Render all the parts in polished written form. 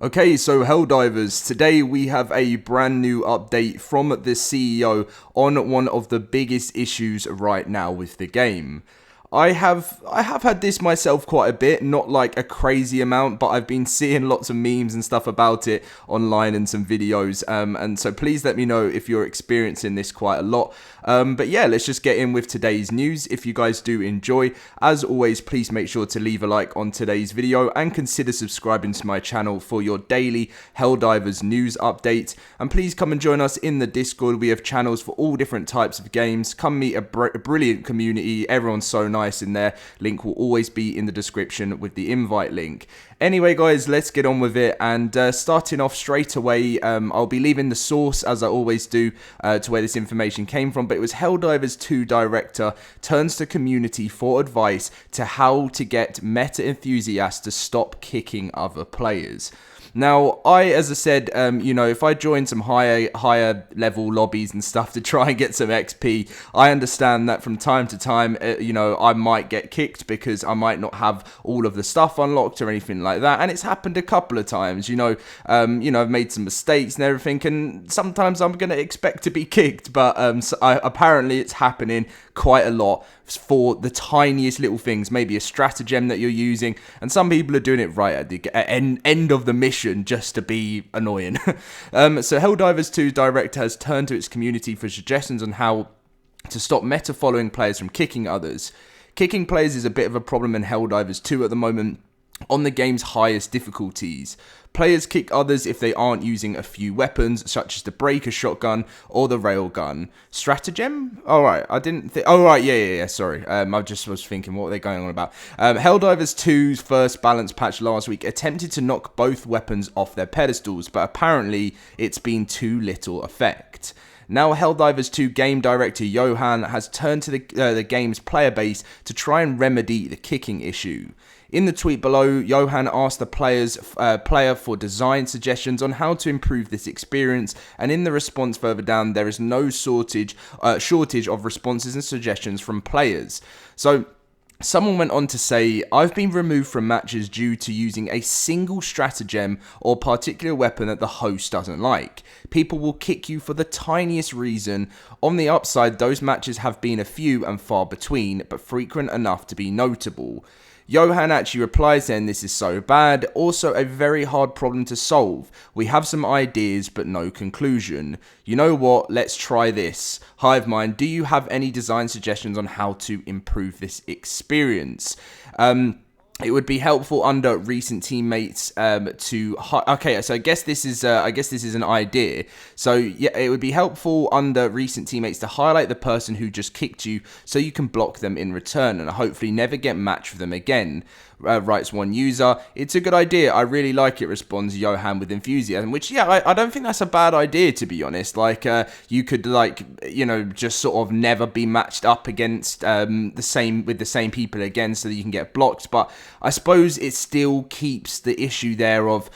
Okay, so Helldivers, today we have a brand new update from the CEO on one of the biggest issues right now with the game. I have had this myself quite a bit, not like a crazy amount, but I've been seeing lots of memes and stuff about it online and some videos, and so please let me know if you're experiencing this quite a lot. But yeah, let's just get in with today's news. If you guys do enjoy, as always, please make sure to leave a like on today's video and consider subscribing to my channel for your daily Helldivers news update. And please come and join us in the Discord. We have channels for all different types of games. Come meet a brilliant community. Everyone's so nice in there. Link will always be in the description with the invite link. Anyway, guys, let's get on with it. And starting off straight away, I'll be leaving the source, as I always do, to where this information came from. But it was Helldivers 2 director turns to community for advice to how to get meta enthusiasts to stop kicking other players. Now, as I said, if I join some higher level lobbies and stuff to try and get some XP, I understand that from time to time, I might get kicked because I might not have all of the stuff unlocked or anything like that. And it's happened a couple of times, I've made some mistakes and everything, and sometimes I'm going to expect to be kicked, but apparently it's happening quite a lot for the tiniest little things, maybe a stratagem that you're using, and some people are doing it right at the end of the mission just to be annoying. So Helldivers 2's director has turned to its community for suggestions on how to stop meta following players from kicking others. Kicking players is a bit of a problem in Helldivers 2 at the moment on the game's highest difficulties. Players kick others if they aren't using a few weapons, such as the breaker shotgun or the railgun. Stratagem? Alright, I didn't think... Oh, right, yeah, sorry. I just was thinking, what were they going on about? Helldivers 2's first balance patch last week attempted to knock both weapons off their pedestals, but apparently it's been too little effect. Now Helldivers 2 game director Johan has turned to the game's player base to try and remedy the kicking issue. In the tweet below, Johan asked the player for design suggestions on how to improve this experience, and in the response further down, there is no shortage of responses and suggestions from players. So someone went on to say, I've been removed from matches due to using a single stratagem or particular weapon that the host doesn't like. People will kick you for the tiniest reason. On the upside, those matches have been a few and far between, but frequent enough to be notable. Johan actually replies saying this is so bad, also a very hard problem to solve. We have some ideas but no conclusion. You know what, let's try this. Hivemind, do you have any design suggestions on how to improve this experience? It would be helpful under recent teammates okay, so I guess this is an idea. So yeah, it would be helpful under recent teammates to highlight the person who just kicked you, so you can block them in return and hopefully never get matched with them again. Writes one user. It's a good idea. I really like it, responds Johan with enthusiasm, which, yeah, I don't think that's a bad idea, to be honest. Like, you could, just sort of never be matched up against the same people again so that you can get blocked. But I suppose it still keeps the issue there of,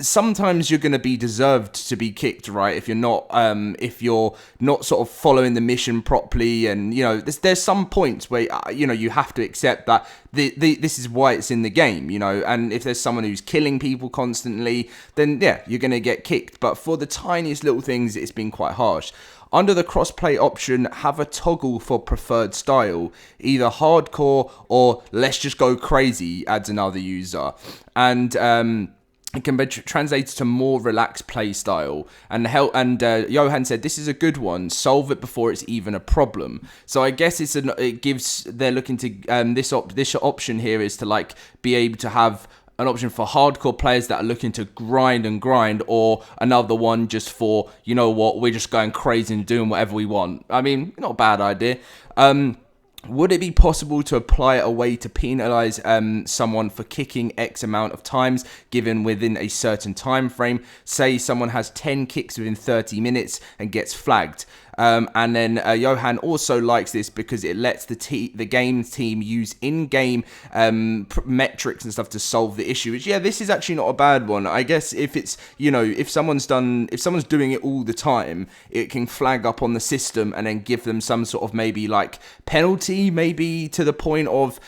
sometimes you're gonna be deserved to be kicked, right? If you're not sort of following the mission properly, and there's some points where you have to accept that this is why it's in the game, and if there's someone who's killing people constantly, then yeah, you're gonna get kicked. But for the tiniest little things, it's been quite harsh. Under the crossplay option, have a toggle for preferred style, either hardcore or let's just go crazy, adds another user. And it can be translated to more relaxed play style. And Johan said this is a good one. Solve it before it's even a problem. So I guess they're looking to this option here is to be able to have an option for hardcore players that are looking to grind, or another one just for, we're just going crazy and doing whatever we want. I mean, not a bad idea. Would it be possible to apply a way to penalize someone for kicking X amount of times given within a certain time frame? Say someone has 10 kicks within 30 minutes and gets flagged. And then Johan also likes this because it lets the game team use in-game metrics and stuff to solve the issue. Which, yeah, this is actually not a bad one. I guess if it's, if someone's doing it all the time, it can flag up on the system and then give them some sort of maybe penalty, maybe to the point of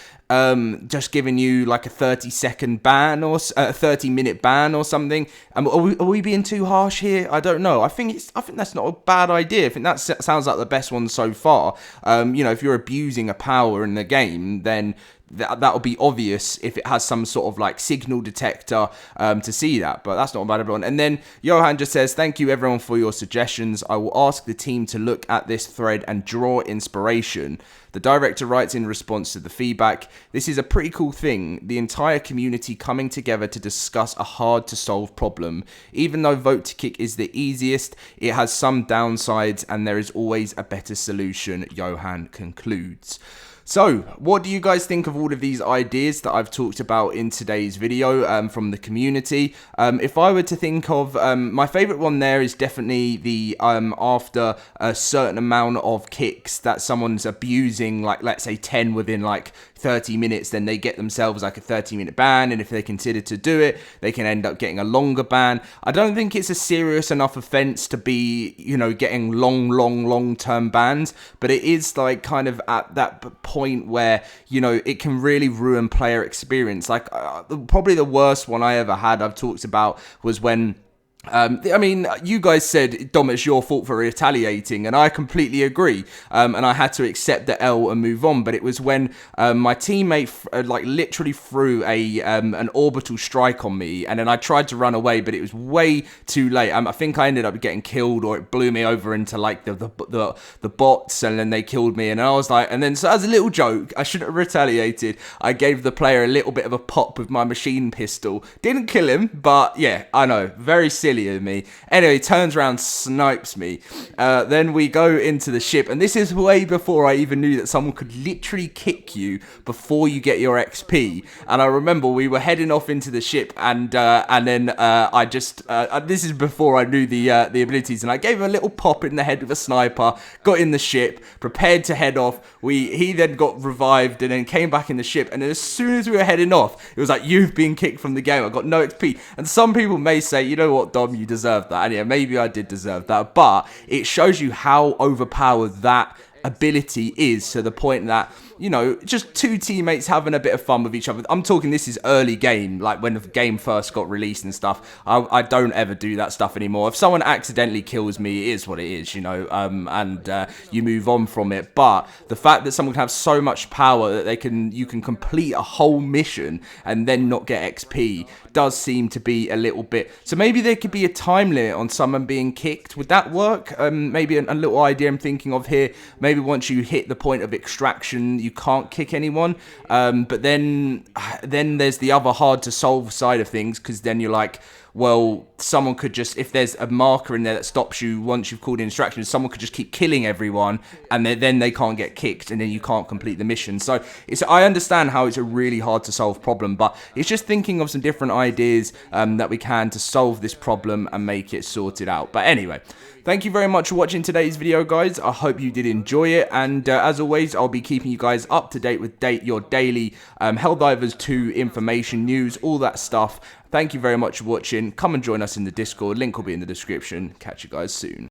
just giving you like a 30-second ban or a 30-minute ban or something. Are we being too harsh here? I don't know. I think that's not a bad idea. I think that sounds like the best one so far. If you're abusing a power in the game, then that'll be obvious if it has some sort of like signal detector to see that, but that's not bad, everyone. And then Johan just says, thank you everyone for your suggestions. I will ask the team to look at this thread and draw inspiration. The director writes in response to the feedback, this is a pretty cool thing, the entire community coming together to discuss a hard to solve problem. Even though vote to kick is the easiest, it has some downsides and there is always a better solution, Johan concludes. So, what do you guys think of all of these ideas that I've talked about in today's video from the community? If I were to think of, my favourite one there is definitely the after a certain amount of kicks that someone's abusing, like let's say 10 within like 30 minutes, then they get themselves like a 30-minute ban, and if they consider to do it, they can end up getting a longer ban. I don't think it's a serious enough offense to be, getting long-term bans, but it is like kind of at that point where, it can really ruin player experience. Like probably the worst one I ever had, I've talked about, was when you guys said, Dom, it's your fault for retaliating, and I completely agree. And I had to accept the L and move on. But it was when my teammate literally threw an orbital strike on me, and then I tried to run away, but it was way too late. I think I ended up getting killed, or it blew me over into like the bots, and then they killed me. And I was like, and then so as a little joke, I shouldn't have retaliated. I gave the player a little bit of a pop with my machine pistol. Didn't kill him, but yeah, I know, very silly of me. Anyway, turns around, snipes me. Then we go into the ship, and this is way before I even knew that someone could literally kick you before you get your XP. And I remember we were heading off into the ship, and then I just this is before I knew the abilities, and I gave him a little pop in the head with a sniper, got in the ship, prepared to head off. He then got revived and then came back in the ship, and then as soon as we were heading off, it was like, you've been kicked from the game. I got no XP. And some people may say, you know what, Dom, you deserve that. And yeah, maybe I did deserve that, but it shows you how overpowered that ability is, to the point that, just two teammates having a bit of fun with each other. I'm talking, this is early game, like when the game first got released and stuff. I don't ever do that stuff anymore. If someone accidentally kills me, it is what it is, and you move on from it. But the fact that someone can have so much power that you can complete a whole mission and then not get XP does seem to be a little bit. So maybe there could be a time limit on someone being kicked. Would that work? Maybe a little idea I'm thinking of here. Maybe once you hit the point of extraction, you can't kick anyone. But then there's the other hard to solve side of things, because then you're like, well, someone could just, if there's a marker in there that stops you once you've called in instructions, someone could just keep killing everyone, and then they can't get kicked, and then you can't complete the mission. So I understand how it's a really hard to solve problem, but it's just thinking of some different ideas that we can to solve this problem and make it sorted out. But anyway, thank you very much for watching today's video, guys. I hope you did enjoy it, and as always, I'll be keeping you guys up to date with your daily Helldivers 2 information, news, all that stuff. Thank you very much for watching. Come and join us in the Discord. Link will be in the description. Catch you guys soon.